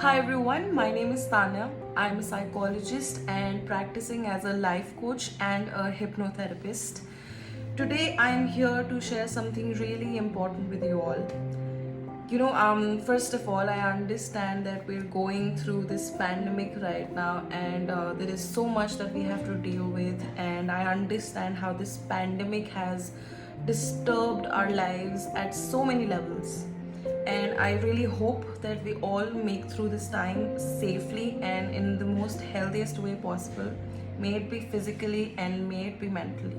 Hi everyone, my name is Tanya. I'm a psychologist and practicing as a life coach and a hypnotherapist. Today I'm here to share something really important with you all. First of all, I understand that we're going through this pandemic right now, and there is so much that we have to deal with. And I understand how this pandemic has disturbed our lives at so many levels. And I really hope that we all make through this time safely and in the most healthiest way possible, may it be physically and may it be mentally.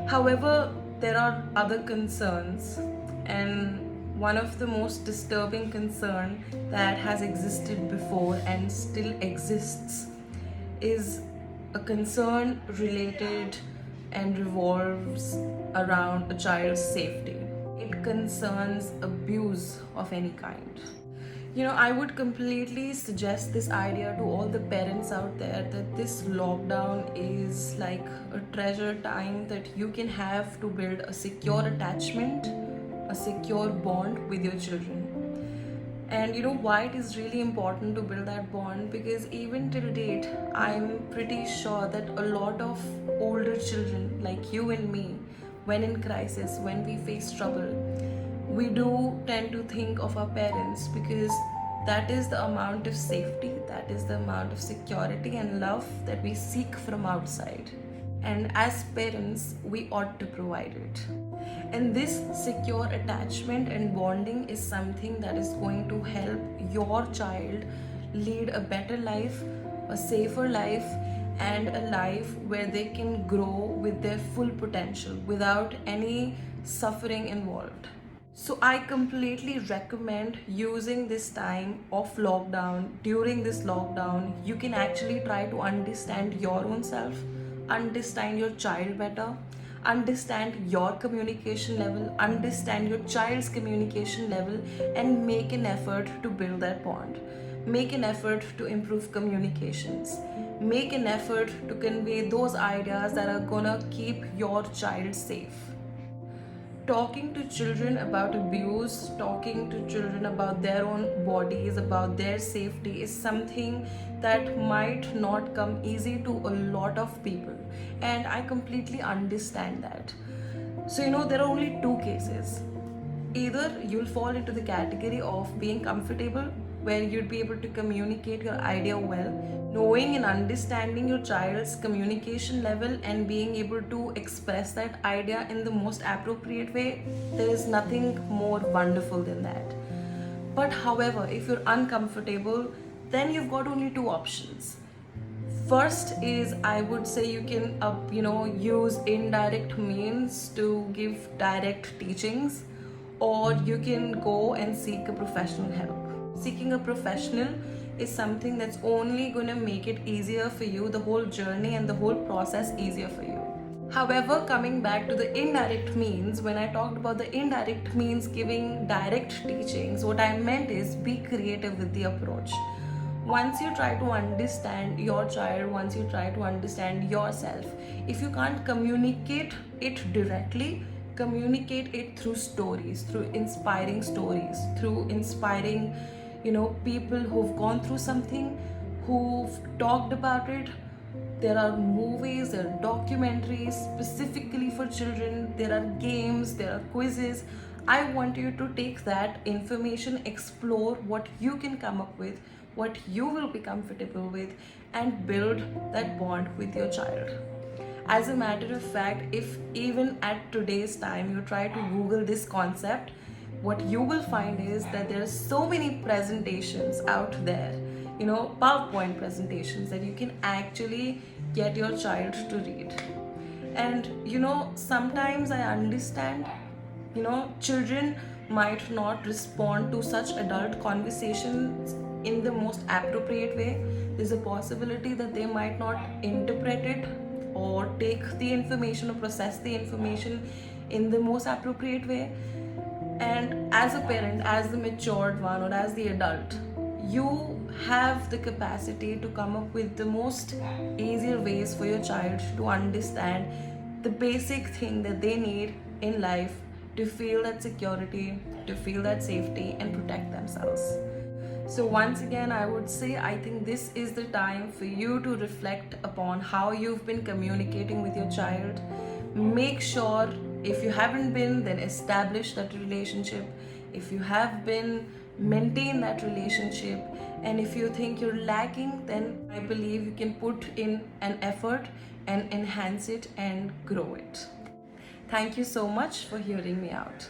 However, there are other concerns, and one of the most disturbing concern that has existed before and still exists is a concern related and revolves around a child's safety. It concerns abuse of any kind. I would completely suggest this idea to all the parents out there that this lockdown is like a treasure time that you can have to build a secure attachment, a secure bond with your children. And you know why it is really important to build that bond? Because even till date, I'm pretty sure that a lot of older children like you and me, when in crisis, when we face trouble, we do tend to think of our parents because that is the amount of safety, that is the amount of security and love that we seek from outside. And as parents, we ought to provide it. And this secure attachment and bonding is something that is going to help your child lead a better life, a safer life, and a life where they can grow with their full potential without any suffering involved. So I completely recommend using this time of lockdown. During this lockdown, you can actually try to understand your own self, understand your child better, understand your communication level, understand your child's communication level, and make an effort to build that bond. Make an effort to improve communications. Make an effort to convey those ideas that are gonna keep your child safe. Talking to children about abuse, talking to children about their own bodies, about their safety is something that might not come easy to a lot of people. And I completely understand that. So, there are only two cases. Either you'll fall into the category of being comfortable, where you'd be able to communicate your idea well, knowing and understanding your child's communication level and being able to express that idea in the most appropriate way. There is nothing more wonderful than that. But however, if you're uncomfortable, then you've got only two options. First is, I would say, you can use indirect means to give direct teachings, or you can go and seek a professional help. Seeking a professional is something that's only going to make it easier for you, the whole journey and the whole process easier for you. However, coming back to the indirect means, when I talked about the indirect means giving direct teachings, what I meant is be creative with the approach. Once you try to understand your child, once you try to understand yourself, if you can't communicate it directly, communicate it through stories, through inspiring stories, through inspiring people who've gone through something, who've talked about it. There are movies, there are documentaries specifically for children, there are games, there are quizzes. I want you to take that information, explore what you can come up with, what you will be comfortable with, and build that bond with your child. As a matter of fact, if even at today's time you try to Google this concept, what you will find is that there are so many presentations out there, PowerPoint presentations that you can actually get your child to read. And sometimes I understand, children might not respond to such adult conversations in the most appropriate way. There's a possibility that they might not interpret it or take the information or process the information in the most appropriate way. And as a parent, as the matured one, or as the adult, you have the capacity to come up with the most easier ways for your child to understand the basic thing that they need in life to feel that security, to feel that safety, and protect themselves. So once again, I would say, I think this is the time for you to reflect upon how you've been communicating with your child. Make sure, if you haven't been, then establish that relationship. If you have been, maintain that relationship. And if you think you're lacking, then I believe you can put in an effort and enhance it and grow it. Thank you so much for hearing me out.